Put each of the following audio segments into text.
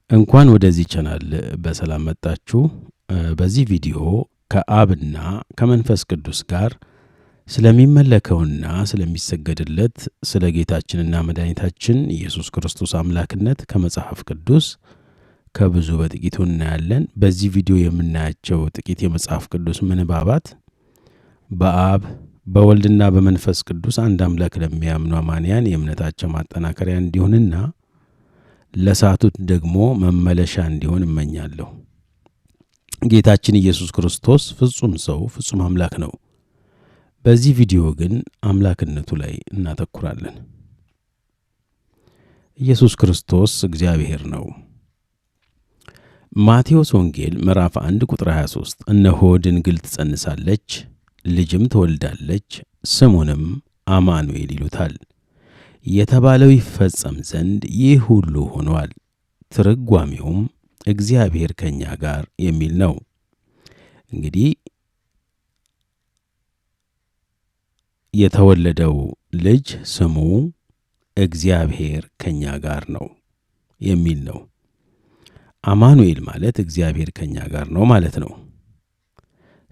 እንኳን ወደዚህ ቻናል በሰላም መጣችሁ። በዚህ ቪዲዮ ከአብና ከመንፈስ ቅዱስ ጋር ስለሚመለከውና ስለሚሰገድለት ስለ ጌታችንና መድኃኒታችን ኢየሱስ ክርስቶስ አምላክነት ከመጽሐፍ ቅዱስ ከብዙ በጥቂቱ እናያለን። በዚህ ቪዲዮ የምናያቸው ጥቂት የመጽሐፍ ቅዱስ ምንባባት በአብ በወልድና በመንፈስ ቅዱስ አንድ አምላክ ለሚያምኑ አማንያን የእምነታቸው ማጠናከሪያ እንዲሆንና ለሳቱት ደግሞ መመለሻ እንዲሆን እመኛለሁ። ጌታችን ኢየሱስ ክርስቶስ ፍጹም ሰው ፍጹም አምላክ ነው። በዚህ ቪዲዮ ግን አምላክነቱ ላይ እናተኩራለን። ኢየሱስ ክርስቶስ እግዚአብሔር ነው። ማቴዎስ ወንጌል ምዕራፍ 1 ቁጥር 23 እነሆ ድንግል ትጸንሳለች፣ ልጅም ትወልዳለች፣ ስሙንም አማኑኤል ይሉታል የተባለው ይፈጸም ዘንድ ይህ ሁሉ ሆኗል። ትርጓሜውም እግዚአብሔር ከኛ ጋር የሚል ነው። እንግዲህ የተወለደው ልጅ ስሙ እግዚአብሔር ከኛ ጋር ነው የሚል ነው። አማኑኤል ማለት እግዚአብሔር ከኛ ጋር ነው ማለት ነው።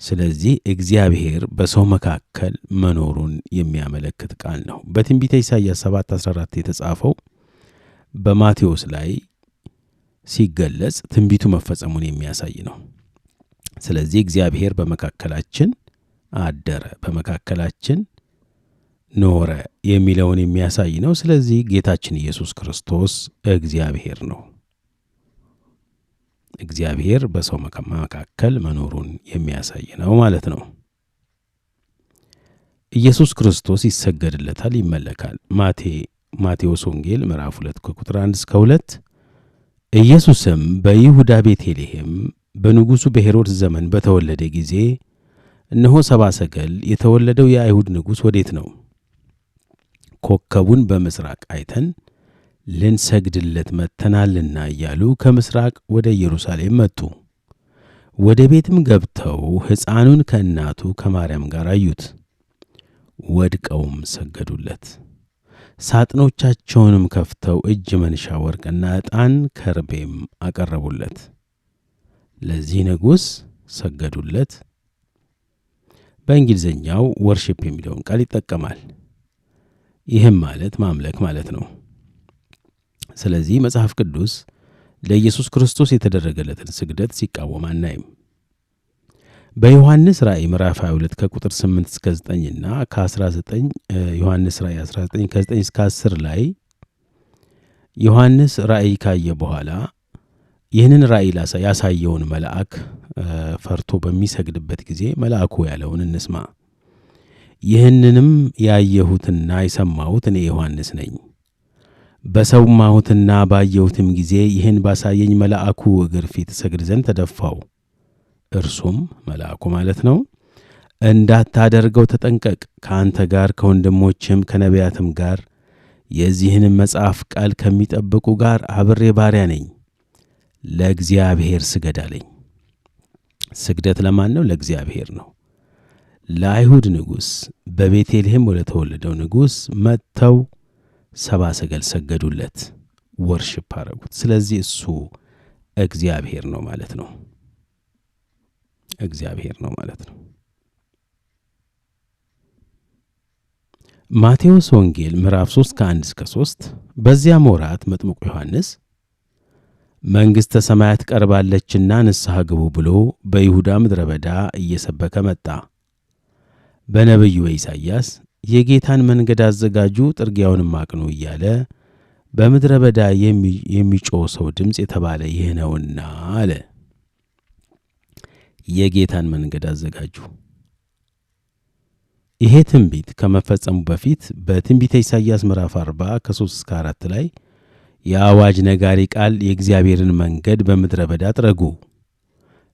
ስለዚህ እግዚአብሔር በሰው መካከል መኖሩን የሚያመለክት ቃል ነው። በትንቢተ ኢሳይያስ 7:14 የተጻፈው በማቴዎስ ላይ ሲገለጽ ትንቢቱ መፈጸሙን የሚያሳይ ነው። ስለዚህ እግዚአብሔር በመካከላችን አደረ፣ በመካከላችን ኖረ የሚለውን የሚያሳይ ነው። ስለዚህ ጌታችን ኢየሱስ ክርስቶስ እግዚአብሔር ነው። እግዚአብሔር በሰው መካከል መኖሩን የሚያሳይ ነው ማለት ነው። ኢየሱስ ክርስቶስ ይሰገድለታል፣ ይመለካል። ማቴዎስ ወንጌል ምዕራፍ 2 ቁጥር 1 እስከ 2 ኢየሱስም በይሁዳ ቤተልሔም በንጉሡ በሄሮድስ ዘመን በተወለደ ጊዜ እነሆ ሰብአ ሰገል የተወለደው የአይሁድ ንጉሥ ወዴት ነው? ኮከቡን በምሥራቅ አይተን ልንሰግድለት መጥተናልና እያሉ ከምሥራቅ ወደ ኢየሩሳሌም መጡ። ወደ ቤትም ገብተው ሕፃኑን ከእናቱ ከማርያም ጋር አዩት። ወድቀውም ሰገዱለት። ሳጥኖቻቸውንም ከፍተው እጅ መንሻ ወርቅና ዕጣን ከርቤም አቀረቡለት። ለዚህ ንጉሥ ሰገዱለት። በእንግሊዝኛው ወርሺፕ የሚለውን ቃል ይጠቀማል። ይህም ማለት ማምለክ ማለት ነው። ስለዚህ መጽሐፍ ቅዱስ ለኢየሱስ ክርስቶስ የተደረገለትን ስግደት ሲቃወም አናይም። በዮሐንስ ራእይ ምዕራፍ 22 ከቁጥር 8 እስከ 9 እና ከ19 ዮሐንስ ራእይ 19 ከ9 እስከ 10 ላይ ዮሐንስ ራእይ ካየ በኋላ ይህንን ራእይ ያሳየውን መልአክ ፈርቶ በሚሰግድበት ጊዜ መልአኩ ያለውን እንስማ። ይህንንም ያየሁትና የሰማሁት እኔ ዮሐንስ ነኝ። በሰማሁትና ባየሁትም ጊዜ ይህን ባሳየኝ መልአኩ እግር ፊት እሰግድ ዘንድ ተደፋው። እርሱም መልአኩ ማለት ነው፣ እንዳታደርገው ተጠንቀቅ፣ ከአንተ ጋር ከወንድሞችም ከነቢያትም ጋር የዚህንም መጽሐፍ ቃል ከሚጠብቁ ጋር አብሬ ባሪያ ነኝ። ለእግዚአብሔር ስገድ አለኝ። ስግደት ለማን ነው? ለእግዚአብሔር ነው። ለአይሁድ ንጉሥ በቤተልሔም ወደ ተወለደው ንጉሥ መጥተው ሰብአ ሰገል ሰገዱለት፣ ወርሺፕ አረጉት። ስለዚህ እሱ እግዚአብሔር ነው ማለት ነው። እግዚአብሔር ነው ማለት ነው። ማቴዎስ ወንጌል ምዕራፍ 3 ከ1 እስከ 3 በዚያም ወራት መጥምቁ ዮሐንስ መንግሥተ ሰማያት ቀርባለችና ንስሐ ግቡ ብሎ በይሁዳ ምድረ በዳ እየሰበከ መጣ። በነቢዩ ኢሳይያስ የጌታን መንገድ አዘጋጁ፣ ጥርጊያውንም አቅኑ እያለ በምድረ በዳ የሚጮህ ሰው ድምፅ የተባለ ይህ ነውና አለ። የጌታን መንገድ አዘጋጁ። ይሄ ትንቢት ከመፈጸሙ በፊት በትንቢተ ኢሳይያስ ምዕራፍ 40 ከ3 እስከ 4 ላይ የአዋጅ ነጋሪ ቃል የእግዚአብሔርን መንገድ በምድረ በዳ ጥረጉ፣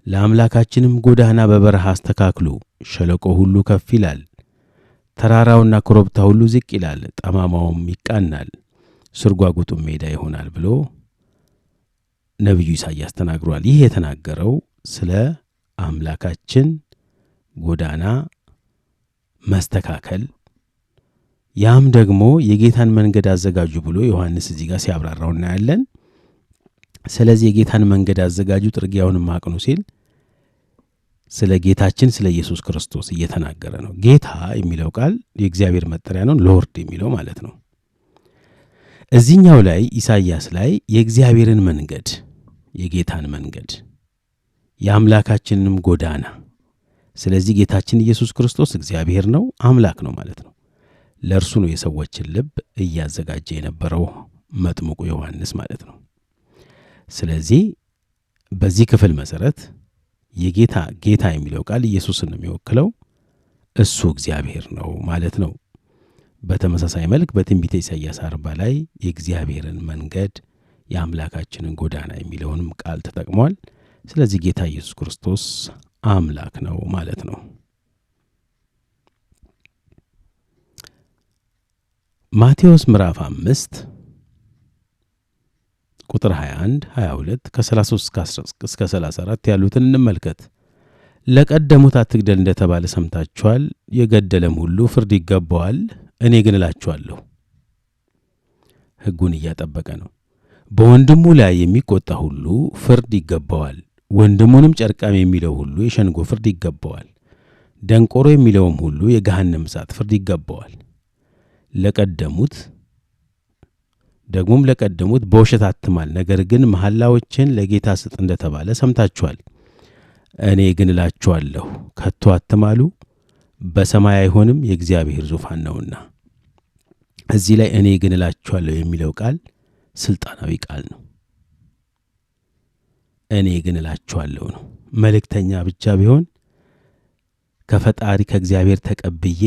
ለአምላካችንም ጎዳና በበረሃ አስተካክሉ፣ ሸለቆ ሁሉ ከፍ ይላል፣ ተራራውና ኮረብታ ሁሉ ዝቅ ይላል፣ ጠማማውም ይቃናል፣ ስርጓጉጡም ሜዳ ይሆናል ብሎ ነቢዩ ኢሳይያስ ተናግሯል። ይህ የተናገረው ስለ አምላካችን ጎዳና መስተካከል፣ ያም ደግሞ የጌታን መንገድ አዘጋጁ ብሎ ዮሐንስ እዚህ ጋር ሲያብራራው እናያለን። ስለዚህ የጌታን መንገድ አዘጋጁ፣ ጥርጊያውንም አቅኑ ሲል ስለ ጌታችን ስለ ኢየሱስ ክርስቶስ እየተናገረ ነው። ጌታ የሚለው ቃል የእግዚአብሔር መጠሪያ ነው፣ ሎርድ የሚለው ማለት ነው። እዚህኛው ላይ ኢሳይያስ ላይ የእግዚአብሔርን መንገድ፣ የጌታን መንገድ፣ የአምላካችንንም ጎዳና፣ ስለዚህ ጌታችን ኢየሱስ ክርስቶስ እግዚአብሔር ነው፣ አምላክ ነው ማለት ነው። ለእርሱ ነው የሰዎችን ልብ እያዘጋጀ የነበረው መጥምቁ ዮሐንስ ማለት ነው። ስለዚህ በዚህ ክፍል መሰረት ጌታ የሚለው ቃል ኢየሱስን ነው የሚወክለው፣ እሱ እግዚአብሔር ነው ማለት ነው። በተመሳሳይ መልክ በትንቢተ ኢሳይያስ 40 ላይ የእግዚአብሔርን መንገድ የአምላካችንን ጎዳና የሚለውንም ቃል ተጠቅሟል። ስለዚህ ጌታ ኢየሱስ ክርስቶስ አምላክ ነው ማለት ነው። ማቴዎስ ምዕራፍ 5 ቁጥር 21 22 ከ33 እስከ 34 ያሉትን እንመልከት። ለቀደሙት አትግደል እንደተባለ ሰምታችኋል፣ የገደለም ሁሉ ፍርድ ይገባዋል። እኔ ግን እላችኋለሁ። ሕጉን እያጠበቀ ነው። በወንድሙ ላይ የሚቆጣ ሁሉ ፍርድ ይገባዋል። ወንድሙንም ጨርቃም የሚለው ሁሉ የሸንጎ ፍርድ ይገባዋል። ደንቆሮ የሚለውም ሁሉ የገሃነም እሳት ፍርድ ይገባዋል። ለቀደሙት በውሸት አትማል፣ ነገር ግን መሐላዎችን ለጌታ ስጥ እንደተባለ ሰምታችኋል። እኔ ግን እላችኋለሁ ከቶ አትማሉ፣ በሰማይ አይሆንም፣ የእግዚአብሔር ዙፋን ነውና። እዚህ ላይ እኔ ግን እላችኋለሁ የሚለው ቃል ስልጣናዊ ቃል ነው። እኔ ግን እላችኋለሁ ነው። መልእክተኛ ብቻ ቢሆን ከፈጣሪ ከእግዚአብሔር ተቀብዬ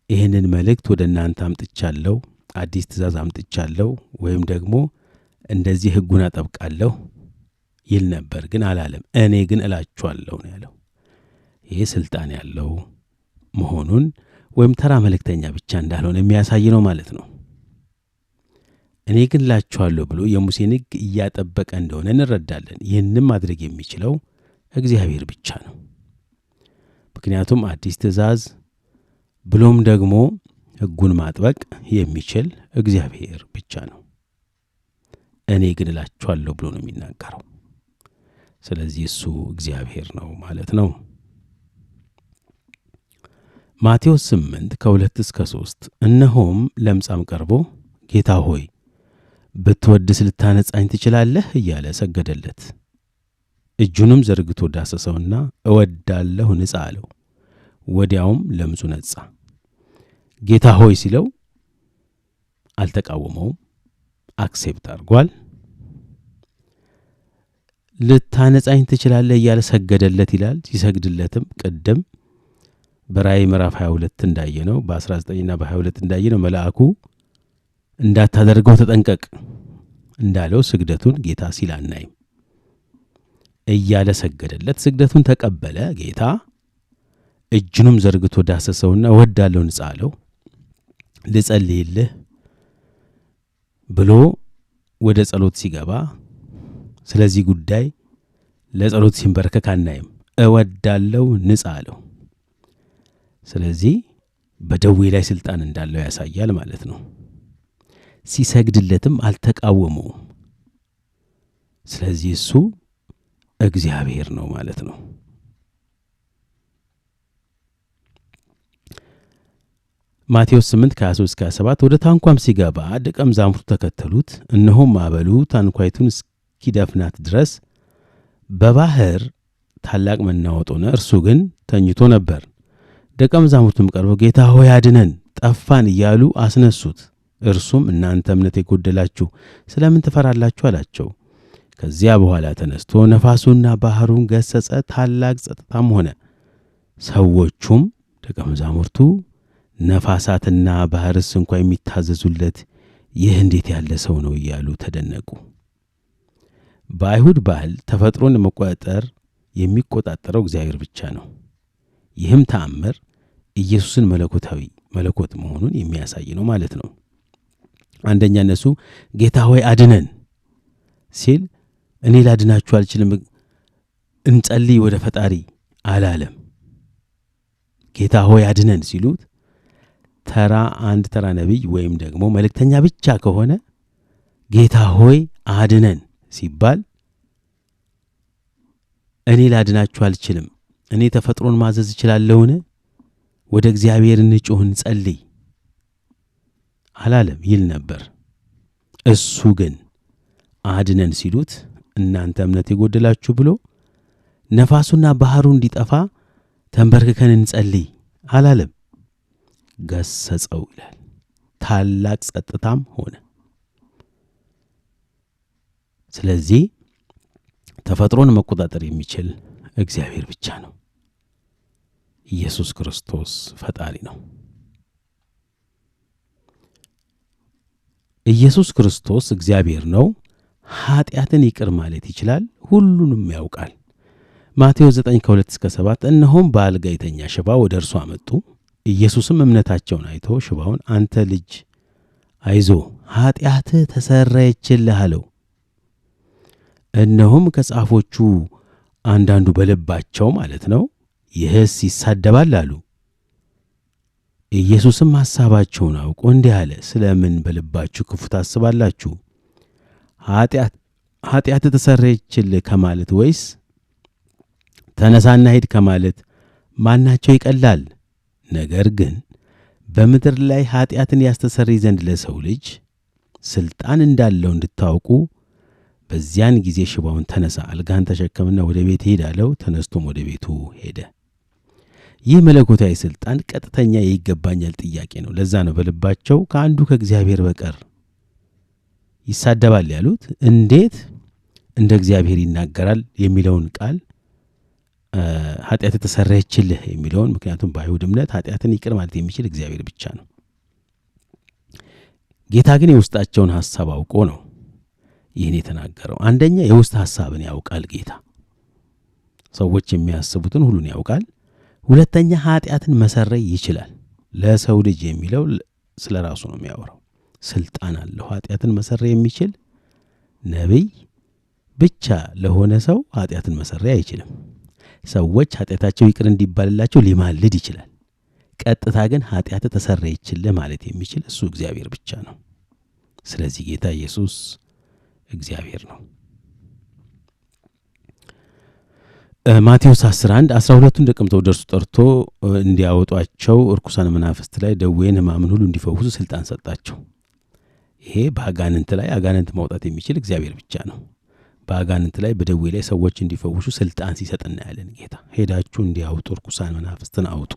ይህንን መልእክት ወደ እናንተ አምጥቻለሁ፣ አዲስ ትእዛዝ አምጥቻለሁ፣ ወይም ደግሞ እንደዚህ ሕጉን አጠብቃለሁ ይል ነበር። ግን አላለም። እኔ ግን እላችኋለሁ ነው ያለው። ይሄ ስልጣን ያለው መሆኑን ወይም ተራ መልእክተኛ ብቻ እንዳልሆነ የሚያሳይ ነው ማለት ነው። እኔ ግን እላችኋለሁ ብሎ የሙሴን ሕግ እያጠበቀ እንደሆነ እንረዳለን። ይህንም ማድረግ የሚችለው እግዚአብሔር ብቻ ነው። ምክንያቱም አዲስ ትእዛዝ ብሎም ደግሞ ሕጉን ማጥበቅ የሚችል እግዚአብሔር ብቻ ነው። እኔ ግን እላችኋለሁ ብሎ ነው የሚናገረው። ስለዚህ እሱ እግዚአብሔር ነው ማለት ነው። ማቴዎስ 8 ከ2 እስከ 3 እነሆም ለምጻም ቀርቦ ጌታ ሆይ ብትወድስ ልታነጻኝ ትችላለህ እያለ ሰገደለት። እጁንም ዘርግቶ ዳሰሰውና እወዳለሁ ንጻ አለው። ወዲያውም ለምጹ ነጻ። ጌታ ሆይ ሲለው አልተቃወመውም፣ አክሴፕት አድርጓል። ልታነጻኝ ትችላለህ እያለ ሰገደለት ይላል። ሲሰግድለትም ቅድም በራእይ ምዕራፍ 22 እንዳየነው በ19ና በ22 እንዳየነው መልአኩ እንዳታደርገው ተጠንቀቅ እንዳለው ስግደቱን ጌታ ሲል አናይም። እያለ ሰገደለት፣ ስግደቱን ተቀበለ። ጌታ እጁንም ዘርግቶ ዳሰሰውና እወዳለሁ ንጻ አለው። ልጸልይልህ ብሎ ወደ ጸሎት ሲገባ ስለዚህ ጉዳይ ለጸሎት ሲንበረከክ አናይም። እወዳለሁ ንጻ አለው። ስለዚህ በደዌ ላይ ስልጣን እንዳለው ያሳያል ማለት ነው። ሲሰግድለትም አልተቃወመውም። ስለዚህ እሱ እግዚአብሔር ነው ማለት ነው። ማቴዎስ 8 ከ23 እስከ 27 ወደ ታንኳም ሲገባ ደቀ መዛሙርቱ ተከተሉት። እነሆም ማዕበሉ ታንኳይቱን እስኪደፍናት ድረስ በባህር ታላቅ መናወጥ ሆነ፣ እርሱ ግን ተኝቶ ነበር። ደቀ መዛሙርቱም ቀርበው ጌታ ሆይ አድነን፣ ጠፋን እያሉ አስነሱት። እርሱም እናንተ እምነት የጎደላችሁ ስለምን ትፈራላችሁ አላቸው። ከዚያ በኋላ ተነስቶ ነፋሱና ባህሩን ገሰጸ፣ ታላቅ ጸጥታም ሆነ። ሰዎቹም ደቀ መዛሙርቱ ነፋሳትና ባህርስ እንኳ የሚታዘዙለት ይህ እንዴት ያለ ሰው ነው እያሉ ተደነቁ። በአይሁድ ባህል ተፈጥሮን የሚቆጣጠረው እግዚአብሔር ብቻ ነው። ይህም ተአምር ኢየሱስን መለኮት መሆኑን የሚያሳይ ነው ማለት ነው። አንደኛ እነሱ ጌታ ሆይ አድነን ሲል እኔ ላድናችሁ አልችልም እንጸልይ ወደ ፈጣሪ አላለም። ጌታ ሆይ አድነን ሲሉት ተራ ነቢይ ወይም ደግሞ መልእክተኛ ብቻ ከሆነ ጌታ ሆይ አድነን ሲባል እኔ ላድናችሁ አልችልም፣ እኔ ተፈጥሮን ማዘዝ እችላለሁን? ወደ እግዚአብሔር እንጩህ እንጸልይ አላለም ይል ነበር። እሱ ግን አድነን ሲሉት እናንተ እምነት የጎደላችሁ ብሎ ነፋሱና ባህሩ እንዲጠፋ ተንበርክከን እንጸልይ አላለም። ገሰጸው ይላል። ታላቅ ጸጥታም ሆነ። ስለዚህ ተፈጥሮን መቆጣጠር የሚችል እግዚአብሔር ብቻ ነው። ኢየሱስ ክርስቶስ ፈጣሪ ነው። ኢየሱስ ክርስቶስ እግዚአብሔር ነው። ኃጢአትን ይቅር ማለት ይችላል። ሁሉንም ያውቃል። ማቴዎስ 9:2-7 እነሆም በአልጋ የተኛ ሽባ ወደ እርሱ አመጡ። ኢየሱስም እምነታቸውን አይቶ ሽባውን አንተ ልጅ አይዞ ኃጢአትህ ተሰረየችልህ አለው። እነሆም ከጻፎቹ አንዳንዱ በልባቸው ማለት ነው ይህስ ይሳደባል አሉ። ኢየሱስም ሐሳባቸውን አውቆ እንዲህ አለ፣ ስለምን በልባችሁ ክፉ ታስባላችሁ? ኃጢአት ተሰረየችልህ ከማለት ወይስ ተነሳና ሂድ ከማለት ማናቸው ይቀላል? ነገር ግን በምድር ላይ ኃጢአትን ያስተሰርይ ዘንድ ለሰው ልጅ ስልጣን እንዳለው እንድታውቁ በዚያን ጊዜ ሽባውን ተነሳ፣ አልጋን ተሸከምና ወደ ቤት ሄድ አለው። ተነስቶም ወደ ቤቱ ሄደ። ይህ መለኮታዊ ስልጣን ቀጥተኛ የይገባኛል ጥያቄ ነው። ለዛ ነው በልባቸው ከአንዱ ከእግዚአብሔር በቀር ይሳደባል ያሉት። እንዴት እንደ እግዚአብሔር ይናገራል የሚለውን ቃል ኃጢአት ተሰረየችልህ የሚለውን፣ ምክንያቱም በአይሁድ እምነት ኃጢአትን ይቅር ማለት የሚችል እግዚአብሔር ብቻ ነው። ጌታ ግን የውስጣቸውን ሐሳብ አውቆ ነው ይህን የተናገረው። አንደኛ የውስጥ ሐሳብን ያውቃል ጌታ። ሰዎች የሚያስቡትን ሁሉን ያውቃል። ሁለተኛ ኃጢአትን መሰረይ ይችላል። ለሰው ልጅ የሚለው ስለ ራሱ ነው የሚያወራው። ስልጣን አለው። ኃጢአትን መሰረይ የሚችል ነቢይ ብቻ ለሆነ ሰው ኃጢአትን መሰረይ አይችልም። ሰዎች ኃጢአታቸው ይቅር እንዲባልላቸው ሊማልድ ይችላል። ቀጥታ ግን ኃጢአት ተሰረየችልህ ማለት የሚችል እሱ እግዚአብሔር ብቻ ነው። ስለዚህ ጌታ ኢየሱስ እግዚአብሔር ነው። ማቴዎስ 11:12 ደቀ መዛሙርቱን ወደ እርሱ ጠርቶ እንዲያወጧቸው እርኩሳን መናፍስት ላይ ደዌን ሕማምን ሁሉ እንዲፈውሱ ስልጣን ሰጣቸው። ይሄ በአጋንንት ላይ አጋንንት ማውጣት የሚችል እግዚአብሔር ብቻ ነው። በአጋንንት ላይ በደዌ ላይ ሰዎች እንዲፈውሱ ስልጣን ሲሰጥ እናያለን ጌታ። ሄዳችሁ እንዲያወጡ እርኩሳን መናፍስትን አውጡ።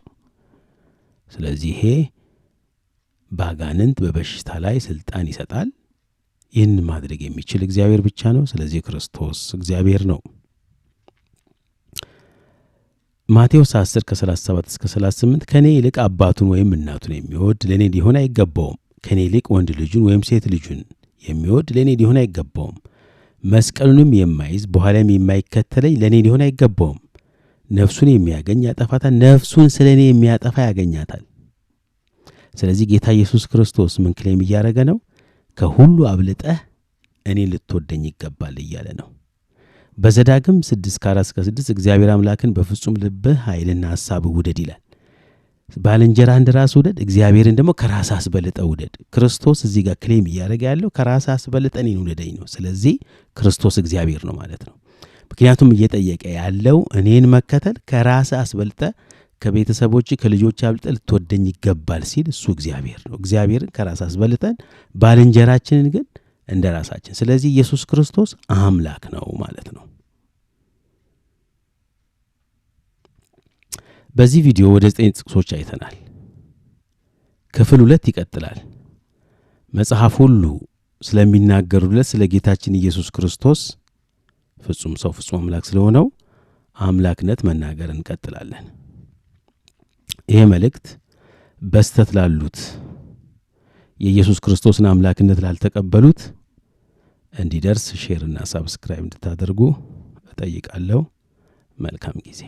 ስለዚህ ይሄ በአጋንንት በበሽታ ላይ ስልጣን ይሰጣል። ይህን ማድረግ የሚችል እግዚአብሔር ብቻ ነው። ስለዚህ ክርስቶስ እግዚአብሔር ነው። ማቴዎስ 10:37-38 ከኔ ይልቅ አባቱን ወይም እናቱን የሚወድ ለኔ ሊሆን አይገባውም። ከኔ ይልቅ ወንድ ልጁን ወይም ሴት ልጁን የሚወድ ለኔ ሊሆን አይገባውም። መስቀሉንም የማይዝ በኋላም የማይከተለኝ ለኔ ሊሆን አይገባውም። ነፍሱን የሚያገኝ ያጠፋታል፣ ነፍሱን ስለኔ የሚያጠፋ ያገኛታል። ስለዚህ ጌታ ኢየሱስ ክርስቶስ ምን ክሌም እያደረገ ነው? ከሁሉ አብልጠህ እኔ ልትወደኝ ይገባል እያለ ነው። በዘዳግም 6:4-6 እግዚአብሔር አምላክን በፍጹም ልብህ ኃይልና ሐሳብህ ውደድ ይላል። ባልንጀራህ እንደ ራስህ ውደድ፣ እግዚአብሔርን ደግሞ ከራስህ አስበልጠህ ውደድ። ክርስቶስ እዚህ ጋር ክሌም እያደረገ ያለው ከራስህ አስበልጠህ እኔን ውደደኝ ነው። ስለዚህ ክርስቶስ እግዚአብሔር ነው ማለት ነው። ምክንያቱም እየጠየቀ ያለው እኔን መከተል ከራስህ አስበልጠህ ከቤተሰቦች ከልጆች አብልጠህ ልትወደኝ ይገባል ሲል እሱ እግዚአብሔር ነው። እግዚአብሔርን ከራስህ አስበልጠን ባልንጀራችንን ግን እንደ ራሳችን። ስለዚህ ኢየሱስ ክርስቶስ አምላክ ነው ማለት ነው። በዚህ ቪዲዮ ወደ 9 ጥቅሶች አይተናል። ክፍል 2 ይቀጥላል። መጽሐፍ ሁሉ ስለሚናገሩለት ስለ ጌታችን ኢየሱስ ክርስቶስ ፍጹም ሰው ፍጹም አምላክ ስለሆነው አምላክነት መናገር እንቀጥላለን። ይሄ መልእክት በስተት ላሉት የኢየሱስ ክርስቶስን አምላክነት ላልተቀበሉት እንዲደርስ ሼር እና ሰብስክራይብ እንድታደርጉ እጠይቃለሁ። መልካም ጊዜ